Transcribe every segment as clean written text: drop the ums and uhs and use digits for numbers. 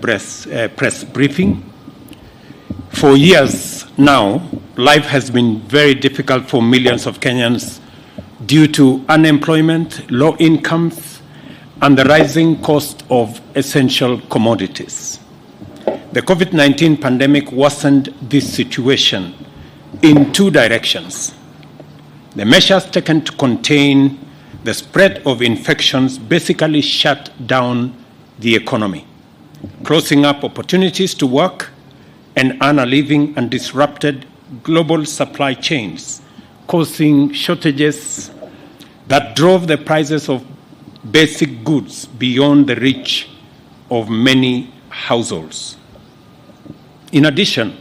press briefing. For years now, life has been very difficult for millions of Kenyans due to unemployment, low incomes, and the rising cost of essential commodities. The COVID-19 pandemic worsened this situation in two directions. The measures taken to contain the spread of infections basically shut down the economy, closing up opportunities to work and earn a living, and disrupted global supply chains, causing shortages that drove the prices of basic goods beyond the reach of many households. In addition,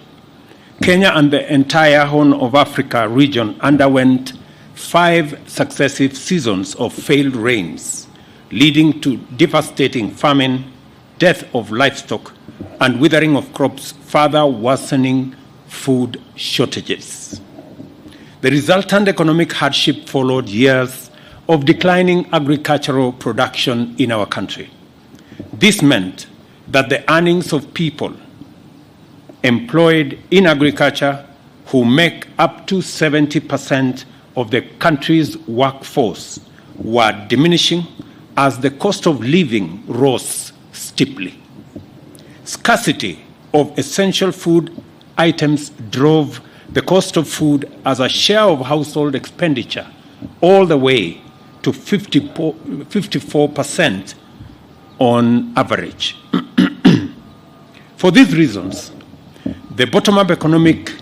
Kenya and the entire Horn of Africa region underwent 5 successive seasons of failed rains, leading to devastating famine, death of livestock, and withering of crops, further worsening food shortages. The resultant economic hardship followed years of declining agricultural production in our country. This meant that the earnings of people employed in agriculture, who make up to 70% of the country's workforce, were diminishing as the cost of living rose steeply. Scarcity of essential food items drove the cost of food as a share of household expenditure all the way to 54% on average. For these reasons, the bottom-up economic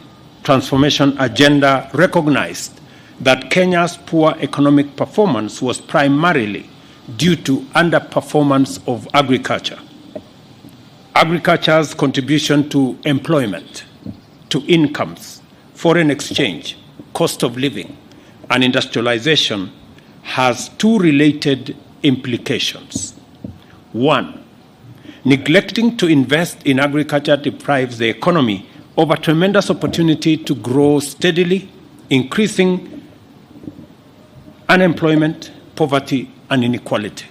transformation agenda recognized that Kenya's poor economic performance was primarily due to underperformance of agriculture. Agriculture's contribution to employment, to incomes, foreign exchange, cost of living, and industrialization has two related implications. One, neglecting to invest in agriculture deprives the economy of a tremendous opportunity to grow steadily, increasing unemployment, poverty, and inequality.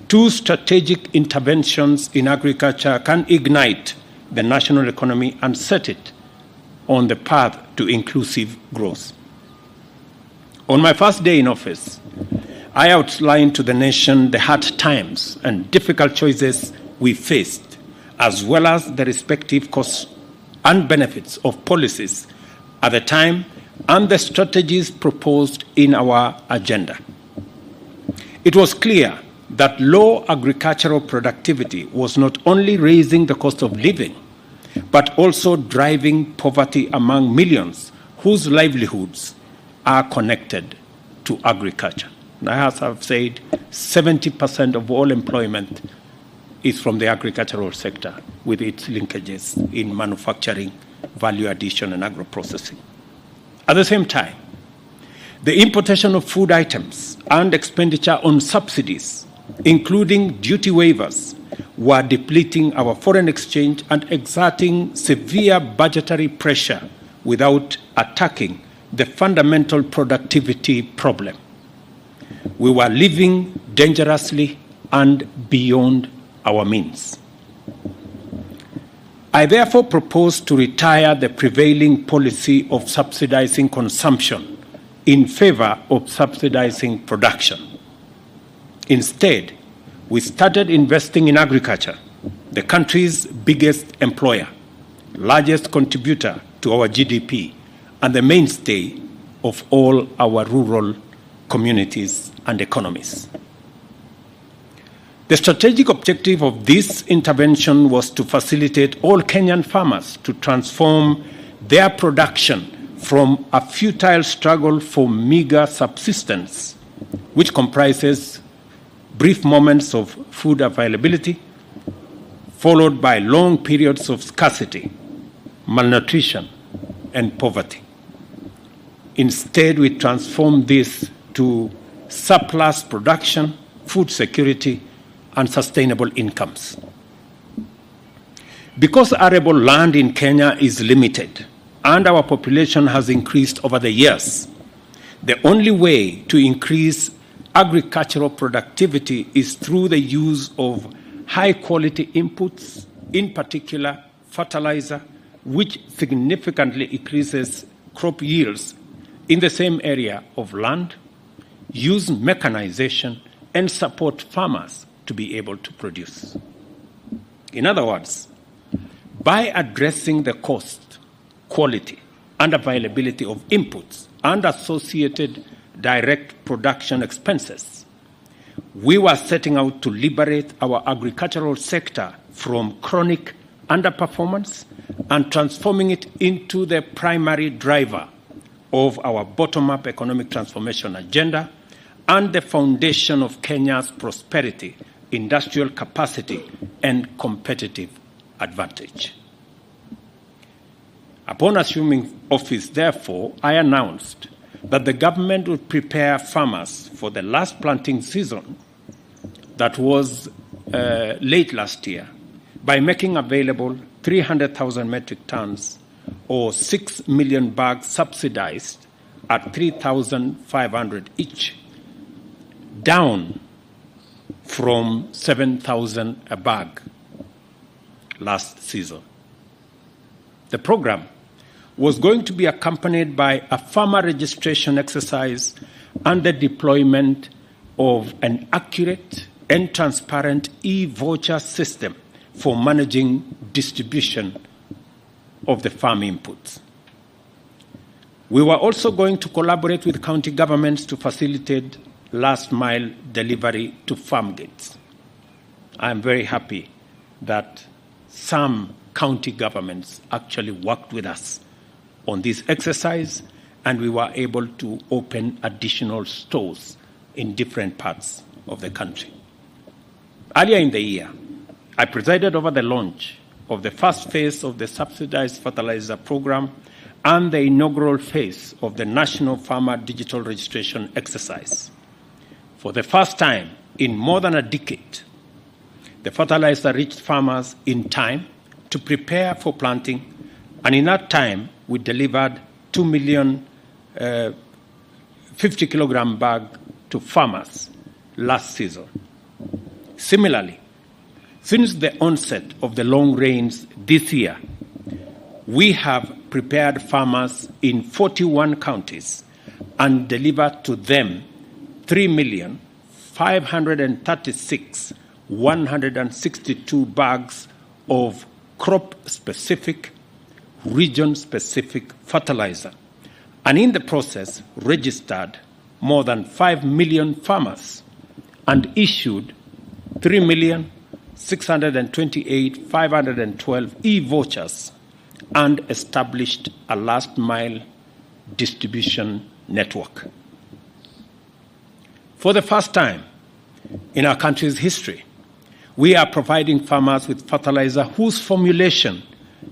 Two strategic interventions in agriculture can ignite the national economy and set it on the path to inclusive growth. On my first day in office, I outlined to the nation the hard times and difficult choices we faced, as well as the respective costs and benefits of policies at the time and the strategies proposed in our agenda. It was clear that low agricultural productivity was not only raising the cost of living, but also driving poverty among millions whose livelihoods are connected to agriculture. Now, as I've said, 70% of all employment is from the agricultural sector, with its linkages in manufacturing, value addition, and agro-processing. At the same time, the importation of food items and expenditure on subsidies, including duty waivers, were depleting our foreign exchange and exerting severe budgetary pressure without attacking the fundamental productivity problem. We were living dangerously and beyond our means. I therefore propose to retire the prevailing policy of subsidizing consumption in favor of subsidizing production. Instead, we started investing in agriculture, the country's biggest employer, largest contributor to our GDP, and the mainstay of all our rural communities and economies. The strategic objective of this intervention was to facilitate all Kenyan farmers to transform their production from a futile struggle for meager subsistence, which comprises brief moments of food availability, followed by long periods of scarcity, malnutrition, and poverty. Instead, we transformed this to surplus production, food security, and sustainable incomes. Because arable land in Kenya is limited and our population has increased over the years, the only way to increase agricultural productivity is through the use of high-quality inputs, in particular fertilizer, which significantly increases crop yields in the same area of land, use mechanization, and support farmers to be able to produce. In other words, by addressing the cost, quality, and availability of inputs and associated direct production expenses, we were setting out to liberate our agricultural sector from chronic underperformance and transforming it into the primary driver of our bottom-up economic transformation agenda and the foundation of Kenya's prosperity, industrial capacity, and competitive advantage. Upon assuming office, therefore, I announced that the government would prepare farmers for the last planting season that was late last year by making available 300,000 metric tons or 6 million bags subsidized at 3,500 each, down from 7,000 a bag last season. The program was going to be accompanied by a farmer registration exercise and the deployment of an accurate and transparent e-voucher system for managing distribution of the farm inputs. We were also going to collaborate with county governments to facilitate last-mile delivery to farm gates. I am very happy that some county governments actually worked with us on this exercise, and we were able to open additional stores in different parts of the country. Earlier in the year, I presided over the launch of the first phase of the subsidized fertilizer program and the inaugural phase of the National Farmer Digital Registration exercise. For the first time in more than a decade, the fertilizer reached farmers in time to prepare for planting, and in that time, we delivered 2 million 50-kilogram bag to farmers last season. Similarly, since the onset of the long rains this year, we have prepared farmers in 41 counties and delivered to them 3,536,162 bags of crop-specific, region-specific fertilizer, and in the process registered more than 5 million farmers and issued 3,628,512 e-vouchers and established a last-mile distribution network. For the first time in our country's history, we are providing farmers with fertilizer whose formulation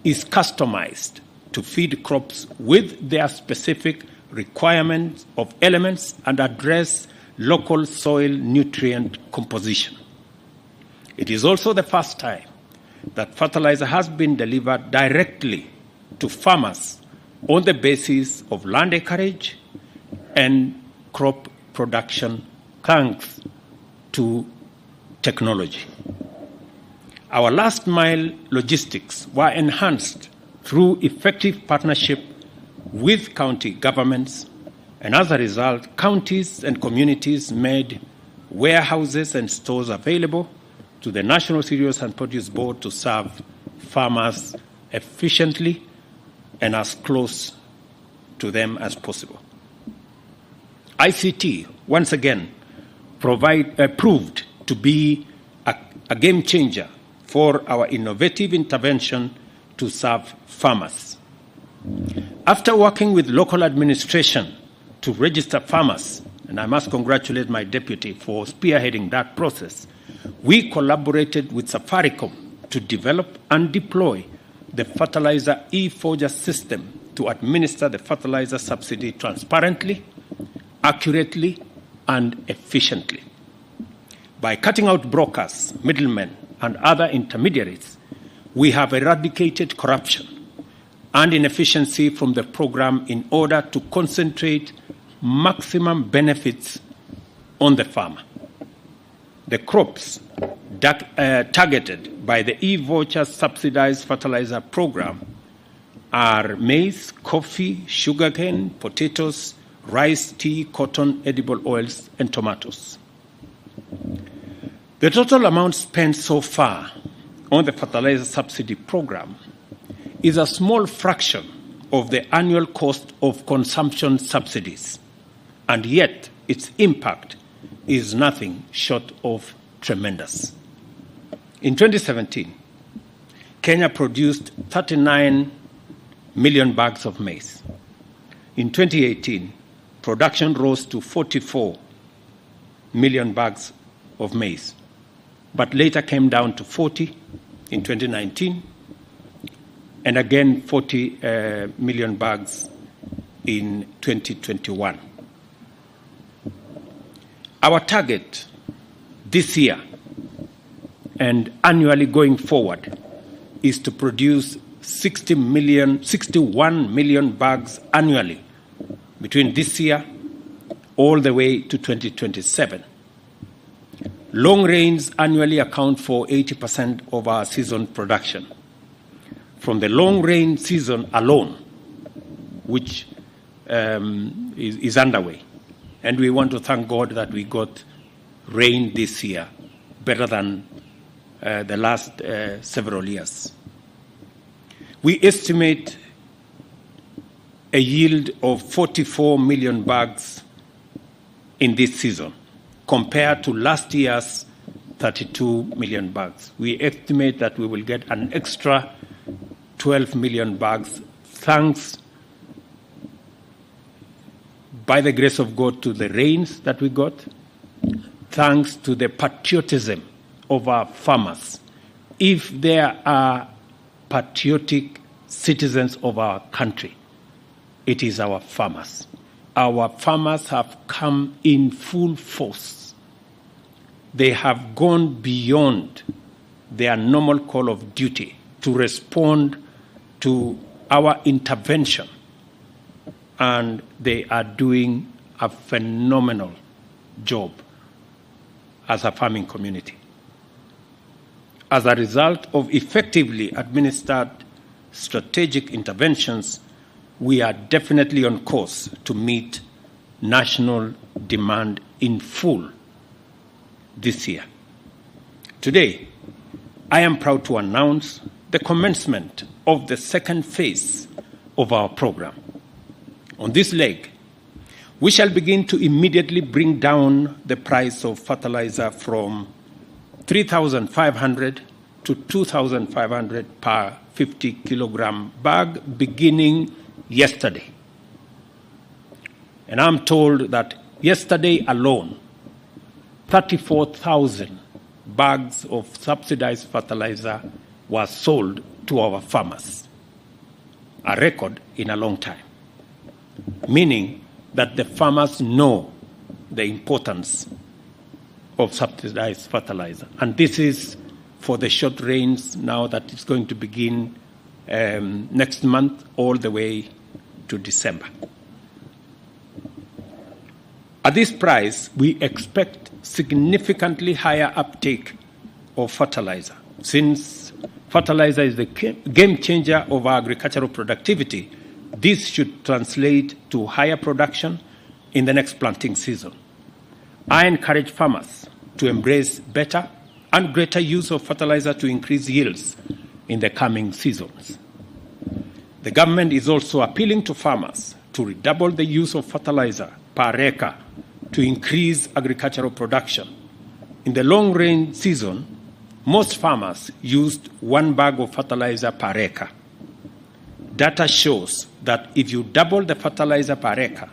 is customized to feed crops with their specific requirements of elements and address local soil nutrient composition. It is also the first time that fertilizer has been delivered directly to farmers on the basis of land acreage and crop production, thanks to technology. Our last mile logistics were enhanced through effective partnership with county governments, and as a result, counties and communities made warehouses and stores available to the National Cereals and Produce Board to serve farmers efficiently and as close to them as possible. ICT, once again, proved to be a game changer for our innovative intervention to serve farmers. After working with local administration to register farmers, and I must congratulate my deputy for spearheading that process, we collaborated with Safaricom to develop and deploy the fertilizer e-forger system to administer the fertilizer subsidy transparently, accurately, and efficiently. By cutting out brokers, middlemen, and other intermediaries, we have eradicated corruption and inefficiency from the program in order to concentrate maximum benefits on the farmer. The crops targeted by the e-voucher subsidized fertilizer program are maize, coffee, sugarcane, potatoes, rice, tea, cotton, edible oils, and tomatoes. The total amount spent so far on the fertilizer subsidy program is a small fraction of the annual cost of consumption subsidies, and yet its impact is nothing short of tremendous. In 2017, Kenya produced 39 million bags of maize. In 2018, production rose to 44 million bags of maize, but later came down to 40 in 2019, and again 40 million bags in 2021. Our target this year and annually going forward is to produce 61 million bags annually between this year all the way to 2027. Long rains annually account for 80% of our season production. From the long rain season alone, which is underway, and we want to thank God that we got rain this year, better than the last several years. We estimate a yield of 44 million bags in this season, compared to last year's 32 million bags. We estimate that we will get an extra 12 million bags, thanks, by the grace of God, to the rains that we got, thanks to the patriotism of our farmers. If there are patriotic citizens of our country, it is our farmers. Our farmers have come in full force. They have gone beyond their normal call of duty to respond to our intervention, and they are doing a phenomenal job as a farming community. As a result of effectively administered strategic interventions, we are definitely on course to meet national demand in full this year. Today, I am proud to announce the commencement of the second phase of our program. On this leg, we shall begin to immediately bring down the price of fertilizer from 3,500 to 2,500 per 50 kilogram bag beginning yesterday. And I'm told that yesterday alone, 34,000 bags of subsidized fertilizer were sold to our farmers, a record in a long time, meaning that the farmers know the importance of subsidized fertilizer. And this is for the short rains now that is going to begin next month all the way to December. At this price, we expect significantly higher uptake of fertilizer. Since fertilizer is the game changer of our agricultural productivity, this should translate to higher production in the next planting season. I encourage farmers to embrace better and greater use of fertilizer to increase yields in the coming seasons. The government is also appealing to farmers to redouble the use of fertilizer per acre to increase agricultural production. In the long rain season, most farmers used 1 bag of fertilizer per acre. Data shows that if you double the fertilizer per acre,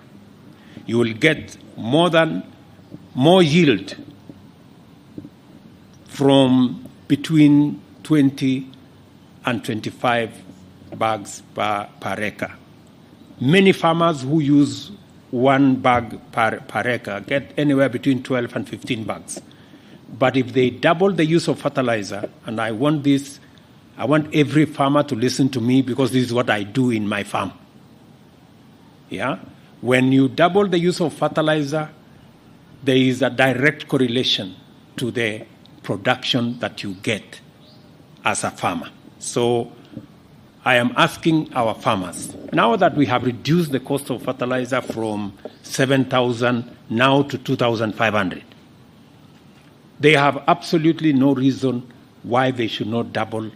you will get more yield from between 20 and 25 bags per acre. Many farmers who use 1 bag per acre get anywhere between 12 and 15 bags. But if they double the use of fertilizer, and I want every farmer to listen to me because this is what I do in my farm. Yeah? When you double the use of fertilizer, there is a direct correlation to the production that you get as a farmer. So I am asking our farmers, now that we have reduced the cost of fertilizer from 7,000 now to 2,500, they have absolutely no reason why they should not double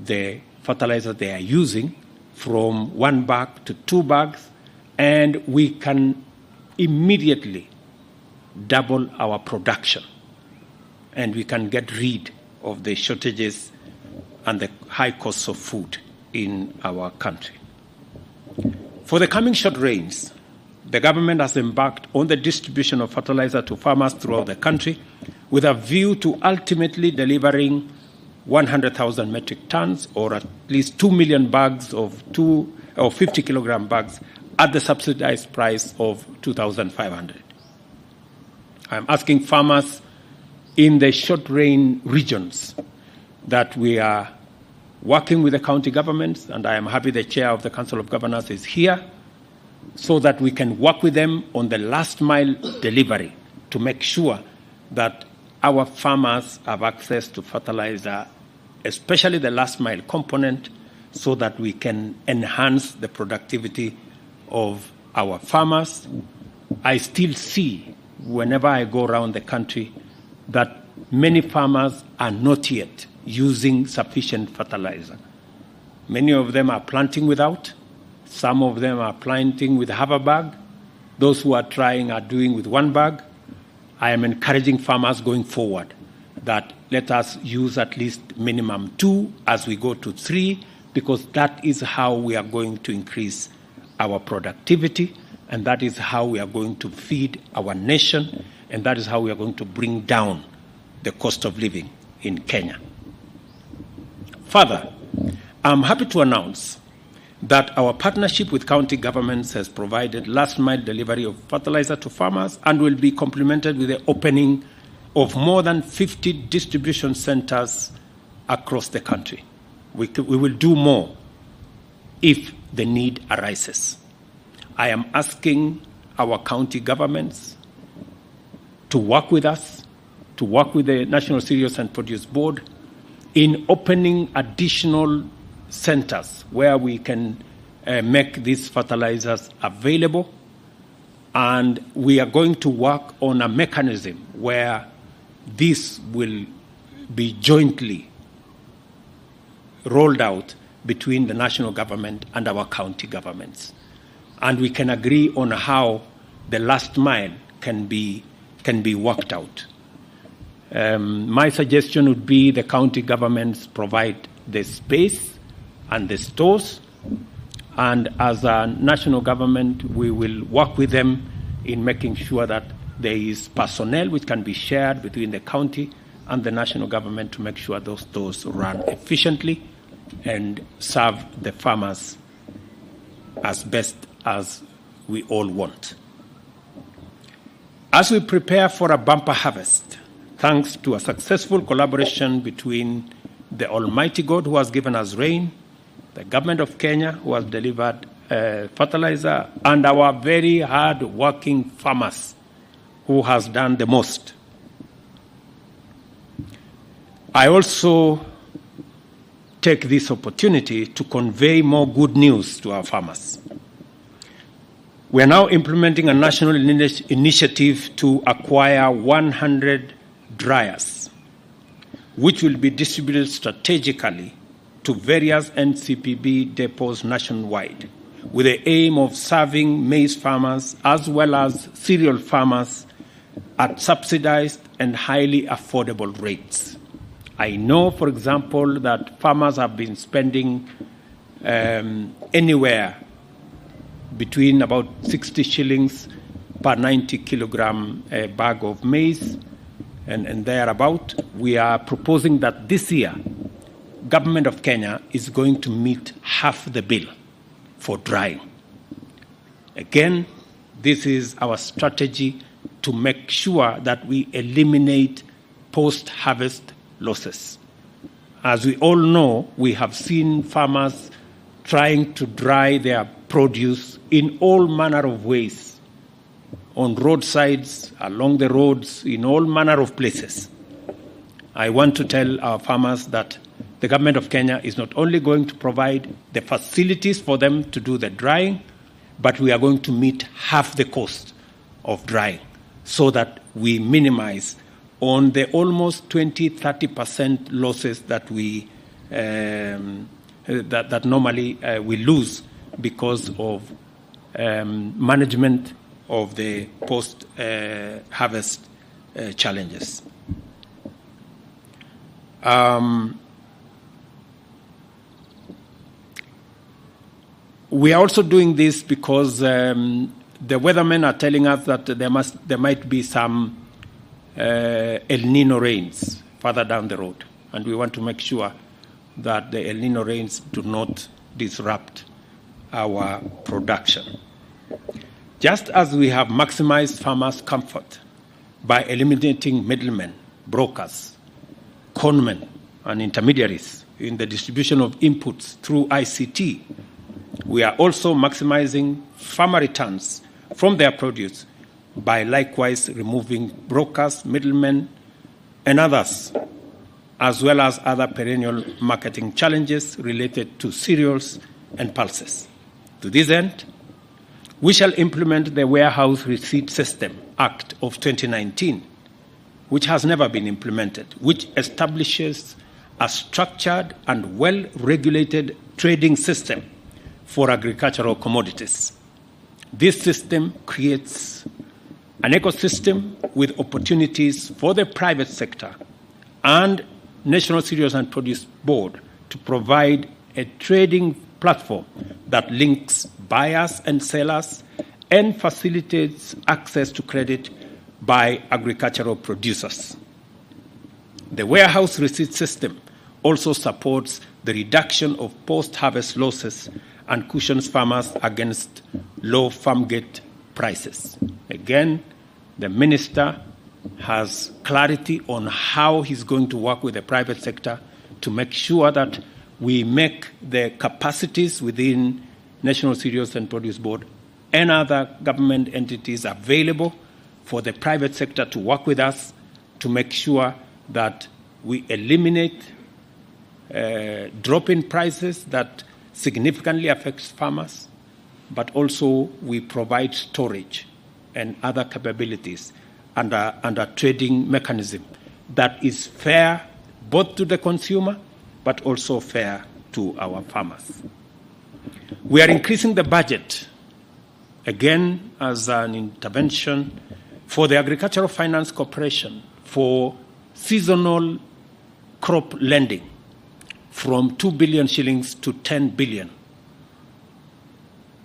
the fertilizer they are using from 1 bag to 2 bags, and we can immediately double our production, and we can get rid of the shortages and the high costs of food in our country. For the coming short rains, the government has embarked on the distribution of fertilizer to farmers throughout the country with a view to ultimately delivering 100,000 metric tons, or at least 2 million bags of 50 kilogram bags at the subsidized price of 2,500. I'm asking farmers in the short rain regions that we are working with the county governments, and I am happy the chair of the Council of Governors is here, so that we can work with them on the last mile delivery to make sure that our farmers have access to fertilizer, especially the last mile component, so that we can enhance the productivity of our farmers. I still see, whenever I go around the country, that many farmers are not yet using sufficient fertilizer. Many of them are planting without. Some of them are planting with half a bag. Those who are trying are doing with 1 bag. I am encouraging farmers going forward that let us use at least minimum 2 as we go to 3, because that is how we are going to increase our productivity, and that is how we are going to feed our nation, and that is how we are going to bring down the cost of living in Kenya. Further, I'm happy to announce that our partnership with county governments has provided last-mile delivery of fertilizer to farmers and will be complemented with the opening of more than 50 distribution centers across the country. We will do more if the need arises. I am asking our county governments to work with us, to work with the National Cereals and Produce Board in opening additional centers where we can make these fertilizers available. And we are going to work on a mechanism where this will be jointly rolled out between the national government and our county governments. And we can agree on how the last mile can be worked out. My suggestion would be the county governments provide the space and the stores, and as a national government, we will work with them in making sure that there is personnel which can be shared between the county and the national government to make sure those stores run efficiently and serve the farmers as best as we all want. As we prepare for a bumper harvest, thanks to a successful collaboration between the Almighty God who has given us rain, the government of Kenya who has delivered fertilizer, and our very hard-working farmers who has done the most. I also take this opportunity to convey more good news to our farmers. We are now implementing a national initiative to acquire 100 dryers, which will be distributed strategically to various NCPB depots nationwide, with the aim of serving maize farmers as well as cereal farmers at subsidized and highly affordable rates. I know, for example, that farmers have been spending anywhere between about 60 shillings per 90 kilogram bag of maize and thereabout. We are proposing that this year, Government of Kenya is going to meet half the bill for drying. Again, this is our strategy to make sure that we eliminate post-harvest losses. As we all know, we have seen farmers trying to dry their produce in all manner of ways, on roadsides, along the roads, in all manner of places. I want to tell our farmers that the government of Kenya is not only going to provide the facilities for them to do the drying, but we are going to meet half the cost of drying so that we minimize on the almost 20-30% losses that we that normally we lose because of management of the post-harvest challenges. We are also doing this because the weathermen are telling us that there might be some El Nino rains further down the road, and we want to make sure that the El Nino rains do not disrupt our production. Just as we have maximized farmers' comfort by eliminating middlemen, brokers, conmen, and intermediaries in the distribution of inputs through ICT, we are also maximizing farmer returns from their produce by likewise removing brokers, middlemen, and others, as well as other perennial marketing challenges related to cereals and pulses. To this end, we shall implement the Warehouse Receipt System Act of 2019, which has never been implemented, which establishes a structured and well-regulated trading system for agricultural commodities. This system creates an ecosystem with opportunities for the private sector and National Cereals and Produce Board to provide a trading platform that links buyers and sellers and facilitates access to credit by agricultural producers. The warehouse receipt system also supports the reduction of post-harvest losses and cushions farmers against low farm gate prices. Again, the minister has clarity on how he's going to work with the private sector to make sure that we make the capacities within National Cereals and Produce Board and other government entities available for the private sector to work with us to make sure that we eliminate drop in prices that significantly affects farmers, but also we provide storage and other capabilities and a trading mechanism that is fair both to the consumer but also fair to our farmers. We are increasing the budget, again, as an intervention for the Agricultural Finance Corporation for seasonal crop lending from 2 billion shillings to 10 billion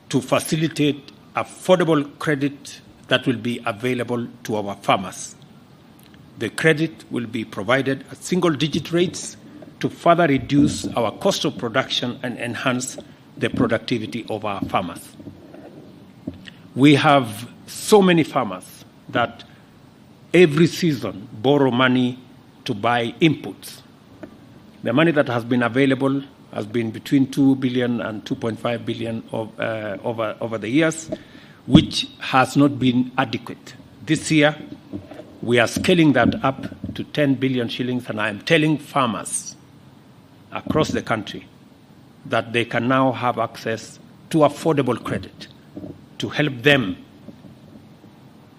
to facilitate affordable credit that will be available to our farmers. The credit will be provided at single-digit rates to further reduce our cost of production and enhance the productivity of our farmers. We have so many farmers that every season borrow money to buy inputs. The money that has been available has been between 2 billion and 2.5 billion over the years, which has not been adequate. This year, we are scaling that up to 10 billion shillings, and I am telling farmers across the country that they can now have access to affordable credit to help them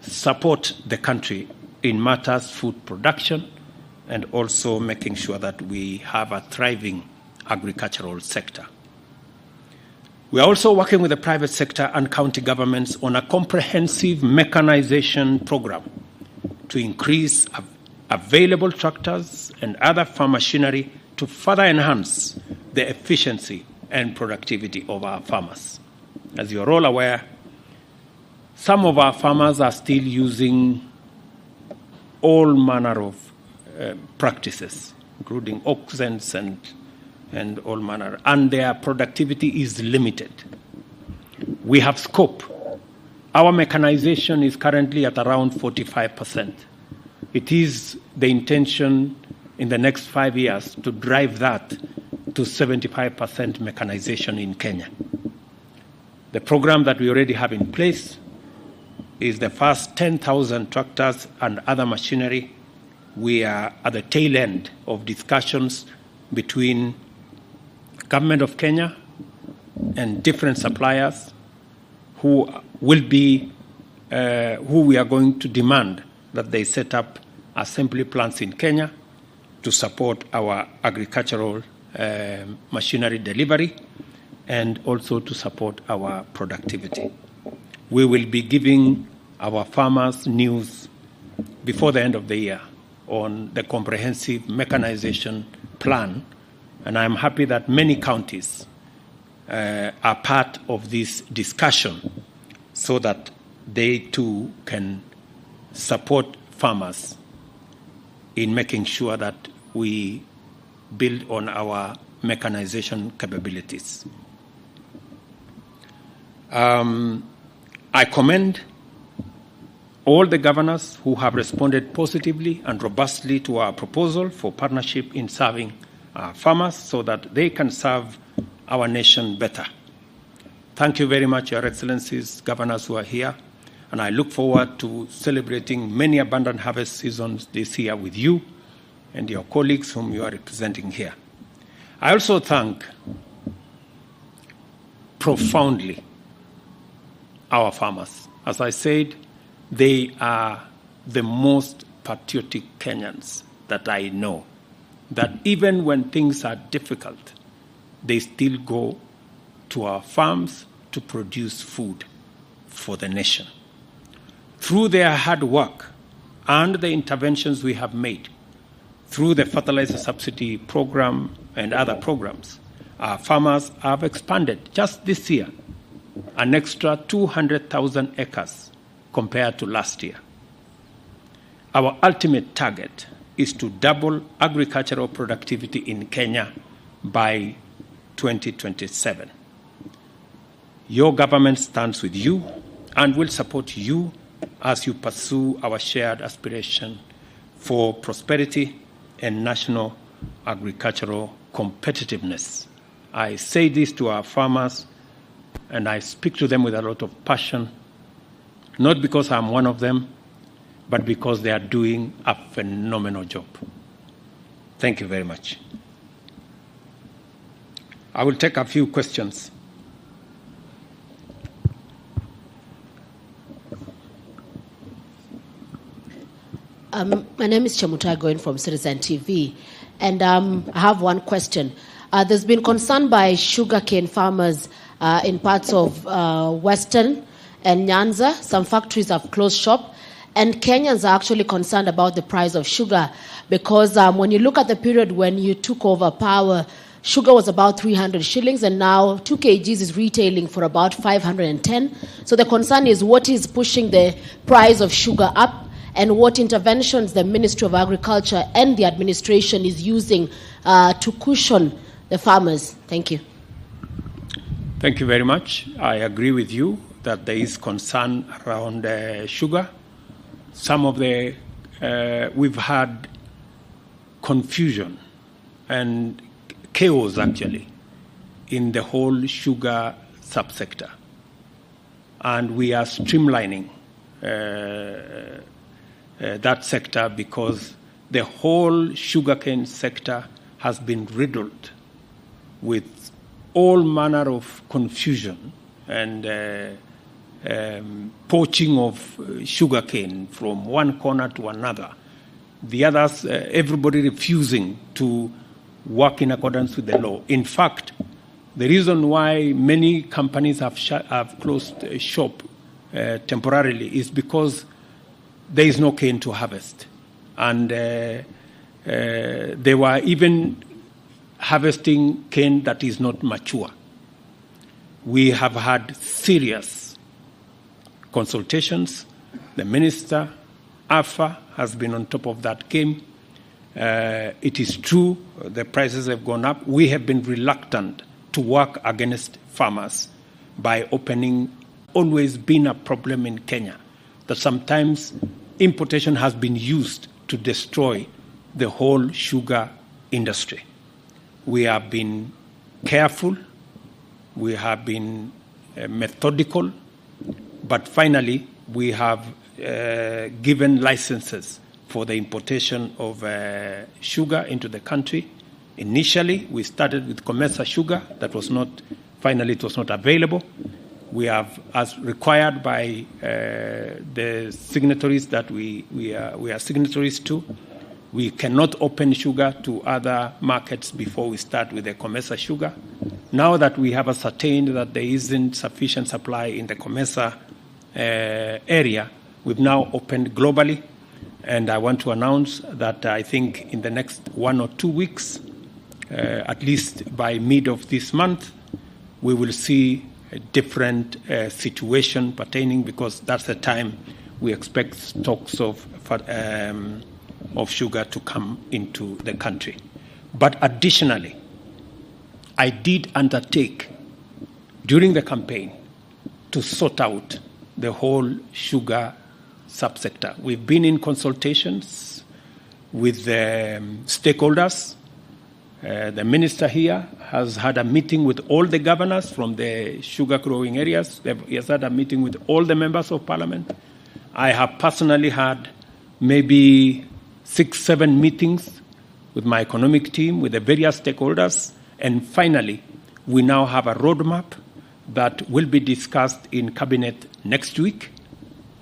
support the country in matters food production and also making sure that we have a thriving agricultural sector. We are also working with the private sector and county governments on a comprehensive mechanization program to increase available tractors and other farm machinery to further enhance the efficiency and productivity of our farmers. As you are all aware, some of our farmers are still using all manner of practices, including auctions and all manner, and their productivity is limited. We have scope. Our mechanization is currently at around 45%. It is the intention in the next 5 years to drive that to 75% mechanization in Kenya. The program that we already have in place is the first 10,000 tractors and other machinery we are at the tail end of discussions between Government of Kenya and different suppliers who will be, who we are going to demand that they set up assembly plants in Kenya to support our agricultural machinery delivery and also to support our productivity. We will be giving our farmers news before the end of the year on the comprehensive mechanization plan, and I'm happy that many counties are part of this discussion so that they too can support farmers in making sure that we build on our mechanization capabilities. I commend all the governors who have responded positively and robustly to our proposal for partnership in serving farmers so that they can serve our nation better. Thank you very much, Your Excellencies, governors who are here, and I look forward to celebrating many abundant harvest seasons this year with you and your colleagues whom you are representing here. I also thank profoundly our farmers. As I said, they are the most patriotic Kenyans that I know, that even when things are difficult, they still go to our farms to produce food for the nation. Through their hard work and the interventions we have made, through the fertilizer subsidy program and other programs, our farmers have expanded just this year an extra 200,000 acres compared to last year. Our ultimate target is to double agricultural productivity in Kenya by 2027. Your government stands with you and will support you as you pursue our shared aspiration for prosperity and national agricultural competitiveness. I say this to our farmers, and I speak to them with a lot of passion, not because I'm one of them, but because they are doing a phenomenal job. Thank you very much. I will take a few questions. My name is Chemutai going from Citizen TV, and I have one question. There's been concern by sugarcane farmers in parts of Western and Nyanza. Some factories have closed shop, and Kenyans are actually concerned about the price of sugar because when you look at the period when you took over power, sugar was about 300 shillings, and now 2 kgs is retailing for about 510. So the concern is what is pushing the price of sugar up, and what interventions the Ministry of Agriculture and the administration is using to cushion the farmers. Thank you. Thank you very much. I agree with you that there is concern around sugar. Some of the, we've had confusion and chaos actually in the whole sugar subsector. And we are streamlining that sector because the whole sugarcane sector has been riddled with all manner of confusion and poaching of sugarcane from one corner to another. The others, everybody refusing to work in accordance with the law. In fact, the reason why many companies have closed shop temporarily is because there is no cane to harvest. And they were even harvesting cane that is not mature. We have had serious consultations. The minister, AFA, has been on top of that game. It is true, the prices have gone up. We have been reluctant to work against farmers by opening, always been a problem in Kenya, that sometimes importation has been used to destroy the whole sugar industry. We have been careful, we have been methodical, but finally we have given licenses for the importation of sugar into the country. Initially, we started with Comesa sugar. Finally, it was not available. We have, as required by the signatories that we are signatories to, we cannot open sugar to other markets before we start with the Comesa sugar. Now that we have ascertained that there isn't sufficient supply in the Comesa area, we've now opened globally. And I want to announce that I think in the next 1 or 2 weeks, at least by mid of this month, we will see a different situation pertaining, because that's the time we expect stocks of sugar to come into the country. But additionally, I did undertake during the campaign to sort out the whole sugar subsector. We've been in consultations with the stakeholders. The minister here has had a meeting with all the governors from the sugar growing areas. He has had a meeting with all the members of parliament. I have personally had maybe 6-7 meetings with my economic team, with the various stakeholders. And finally, we now have a roadmap that will be discussed in cabinet next week.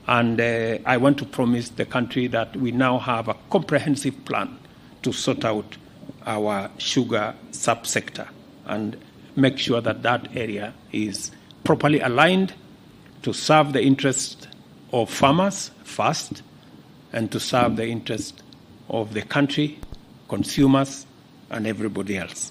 And I want to promise the country that we now have a comprehensive plan to sort out our sugar subsector and make sure that that area is properly aligned to serve the interest of farmers first and to serve the interest of the country, consumers, and everybody else.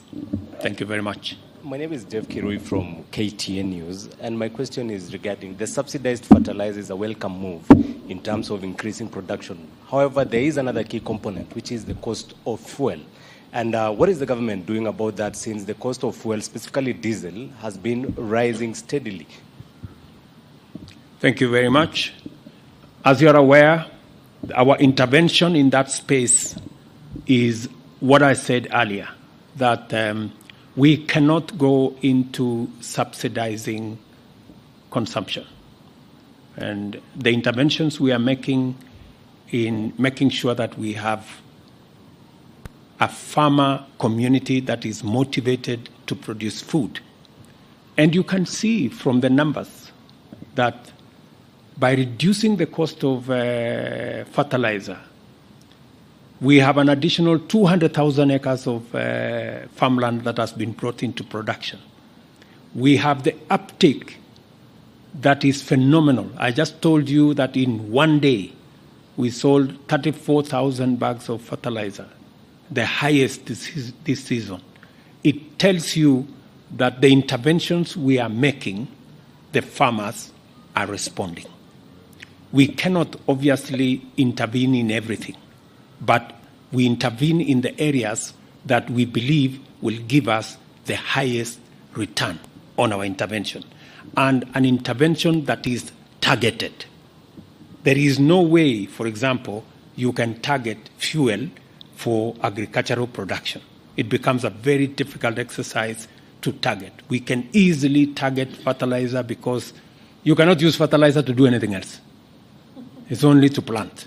Thank you very much. My name is Jeff Kirui from KTN News, and my question is regarding the subsidized fertilizer is a welcome move in terms of increasing production. However, there is another key component, which is the cost of fuel. And what is the government doing about that, since the cost of fuel, specifically diesel, has been rising steadily? Thank you very much. As you are aware, our intervention in that space is what I said earlier, that we cannot go into subsidizing consumption. And the interventions we are making in making sure that we have a farmer community that is motivated to produce food. And you can see from the numbers that by reducing the cost of fertilizer, we have an additional 200,000 acres of farmland that has been brought into production. We have the uptake that is phenomenal. I just told you that in one day, we sold 34,000 bags of fertilizer, the highest this season. It tells you that the interventions we are making, the farmers are responding. We cannot obviously intervene in everything, but we intervene in the areas that we believe will give us the highest return on our intervention, and an intervention that is targeted. There is no way, for example, you can target fuel for agricultural production. It becomes a very difficult exercise to target. We can easily target fertilizer because you cannot use fertilizer to do anything else. It's only to plant.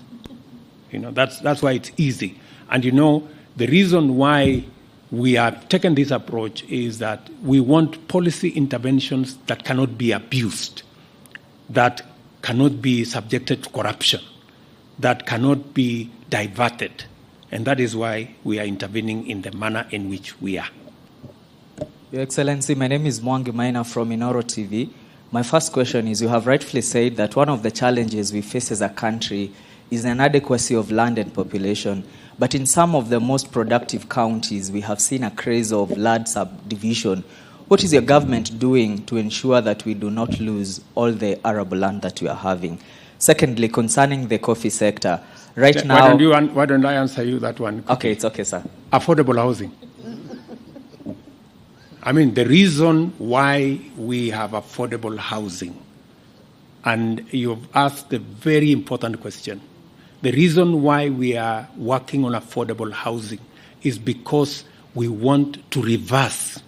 That's why it's easy. And the reason why we have taken this approach is that we want policy interventions that cannot be abused, that cannot be subjected to corruption, that cannot be diverted. And that is why we are intervening in the manner in which we are. Your Excellency, my name is Mwangi Maina from Inoro TV. My first question is, you have rightfully said that one of the challenges we face as a country is an inadequacy of land and population. But in some of the most productive counties, we have seen a craze of land subdivision. What is your government doing to ensure that we do not lose all the arable land that we are having? Secondly, concerning the coffee sector, right now... Why don't I answer you that one? Okay, it's okay, sir. Affordable housing. The reason why we have affordable housing, and you've asked a very important question. The reason why we are working on affordable housing is because we want to reverse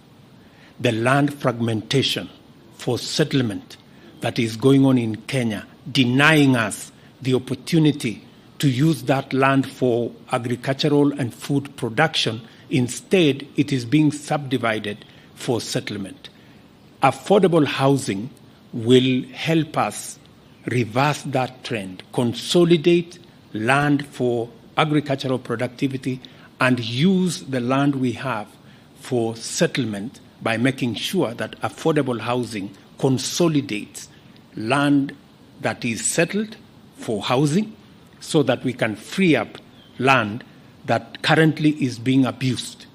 the land fragmentation for settlement that is going on in Kenya, denying us the opportunity to use that land for agricultural and food production. Instead, it is being subdivided for settlement. Affordable housing will help us reverse that trend, consolidate land for agricultural productivity, and use the land we have for settlement by making sure that affordable housing consolidates land that is settled for housing so that we can free up land that currently is being abused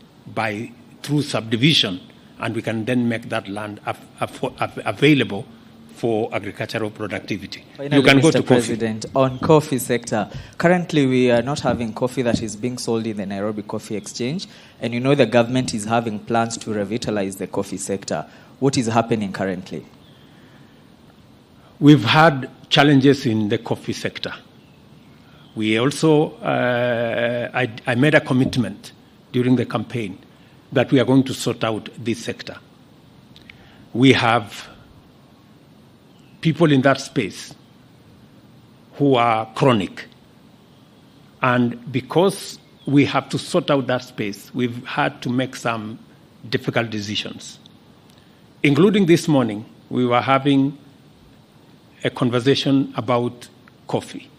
through subdivision, and we can then make that land available for agricultural productivity. Finally, you can Mr. go to President, on coffee sector, currently we are not having coffee that is being sold in the Nairobi Coffee Exchange, and you know the government is having plans to revitalize the coffee sector. What is happening currently? We've had challenges in the coffee sector. We also, I made a commitment during the campaign that we are going to sort out this sector. We have people in that space who are chronic. And because we have to sort out that space, we've had to make some difficult decisions. Including this morning, we were having a conversation about coffee.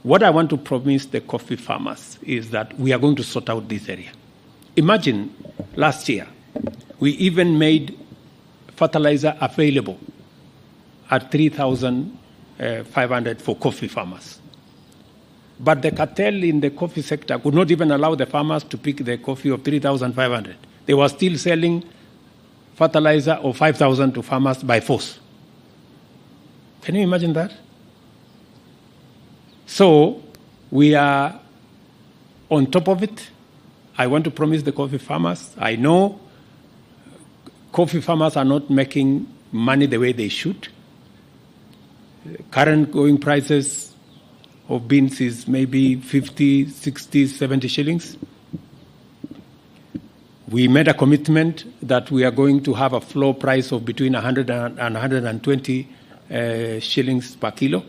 What I want to promise the coffee farmers is that we are going to sort out this area. Imagine last year, we even made fertilizer available at 3,500 for coffee farmers. But the cartel in the coffee sector could not even allow the farmers to pick the coffee of 3,500. They were still selling fertilizer of 5,000 to farmers by force. Can you imagine that? So we are on top of it. I want to promise the coffee farmers, I know coffee farmers are not making money the way they should. Current going prices of beans is maybe 50, 60, 70 shillings. We made a commitment that we are going to have a floor price of between 100 and 120 shillings per kilo,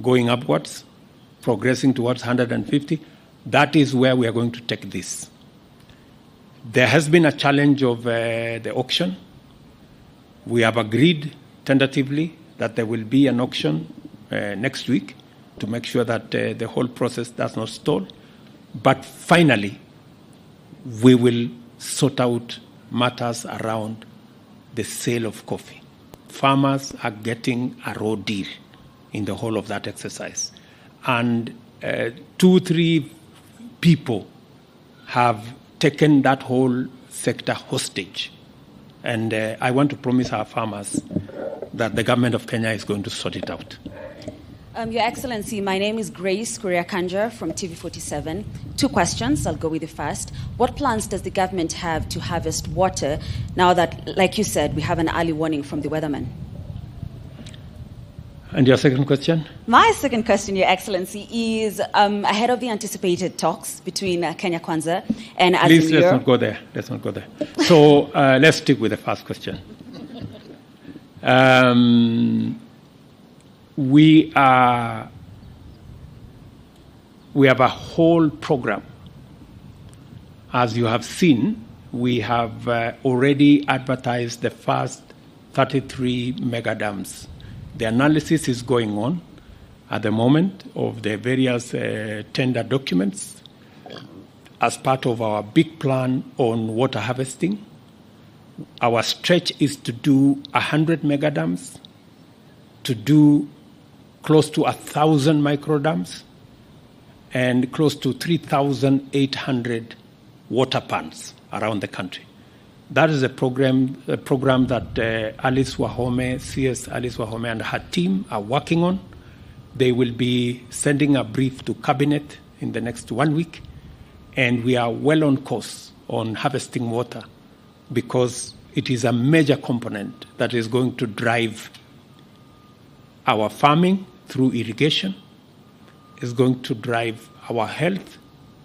going upwards, progressing towards 150. That is where we are going to take this. There has been a challenge of the auction. We have agreed tentatively that there will be an auction next week to make sure that the whole process does not stall. But finally, we will sort out matters around the sale of coffee. Farmers are getting a raw deal in the whole of that exercise. And 2-3 people have taken that whole sector hostage. And I want to promise our farmers that the government of Kenya is going to sort it out. Your Excellency, my name is Grace Kuriakanja from TV47. 2 questions. I'll go with the first. What plans does the government have to harvest water now that, like you said, we have an early warning from the weatherman? And your second question? My second question, Your Excellency, is ahead of the anticipated talks between Kenya Kwanza and Azimio. Please, let's not go there. Let's not go there. So let's stick with the first question. We have a whole program. As you have seen, we have already advertised the first 33 mega dams. The analysis is going on at the moment of the various tender documents as part of our big plan on water harvesting. Our stretch is to do 100 mega dams, to do close to 1,000 micro dams, and close to 3,800 water ponds around the country. That is a program that Alice Wahome, CS Alice Wahome and her team are working on. They will be sending a brief to Cabinet in the next 1 week, and we are well on course on harvesting water because it is a major component that is going to drive our farming through irrigation, is going to drive our health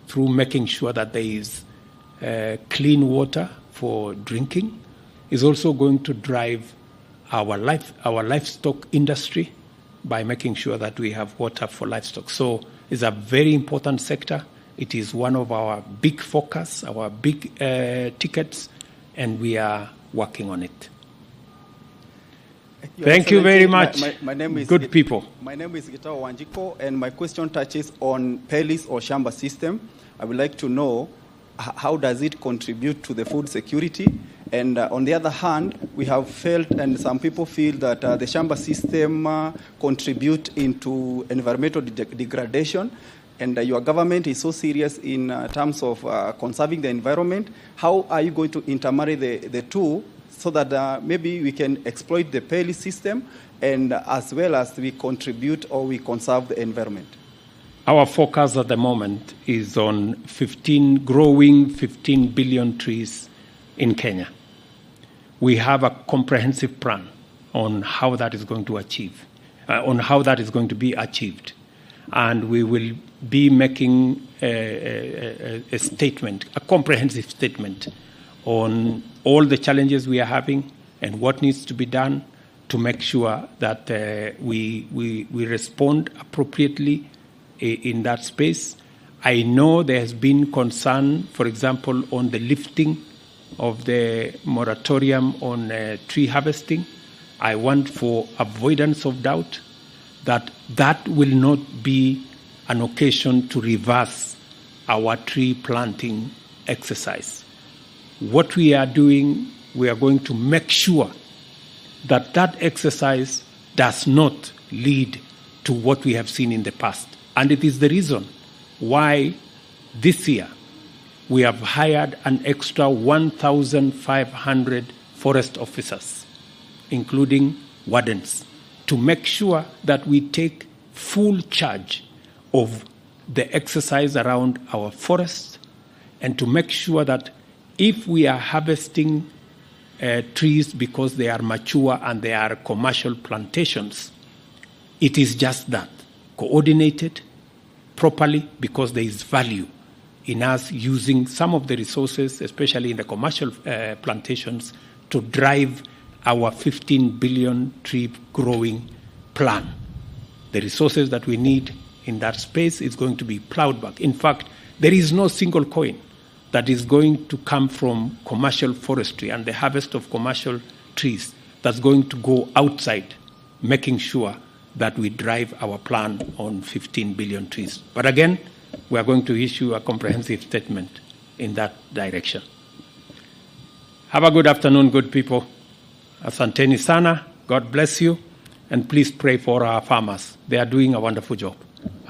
through making sure that there is clean water for drinking, is also going to drive our livestock industry by making sure that we have water for livestock. So is a very important sector. It is one of our big focus, our big tickets, and we are working on it. Thank you very much, my name is good people. My name is Gitao Wanjiko, and my question touches on Pelis or Shamba system. I would like to know how does it contribute to the food security? And on the other hand, we have felt, and some people feel that the Shamba system contribute into environmental degradation. And your government is so serious in terms of conserving the environment. How are you going to intermarry the two so that maybe we can exploit the Pelis system and as well as we contribute or we conserve the environment? Our focus at the moment is on growing 15 billion trees in Kenya. We have a comprehensive plan on how that is going to be achieved. And we will be making a statement, a comprehensive statement on all the challenges we are having and what needs to be done to make sure that we respond appropriately in that space. I know there has been concern, for example, on the lifting of the moratorium on tree harvesting. I want, for avoidance of doubt, that will not be an occasion to reverse our tree planting exercise. What we are doing, we are going to make sure that exercise does not lead to what we have seen in the past. And it is the reason why this year we have hired an extra 1,500 forest officers, including wardens, to make sure that we take full charge of the exercise around our forests, and to make sure that if we are harvesting trees because they are mature and they are commercial plantations, it is just that, coordinated properly, because there is value in us using some of the resources, especially in the commercial plantations, to drive our 15 billion tree growing plan. The resources that we need in that space is going to be plowed back. In fact, there is no single coin that is going to come from commercial forestry and the harvest of commercial trees that's going to go outside, making sure that we drive our plan on 15 billion trees. But again, we are going to issue a comprehensive statement in that direction. Have a good afternoon, good people. Asanteni sana. God bless you. And please pray for our farmers. They are doing a wonderful job.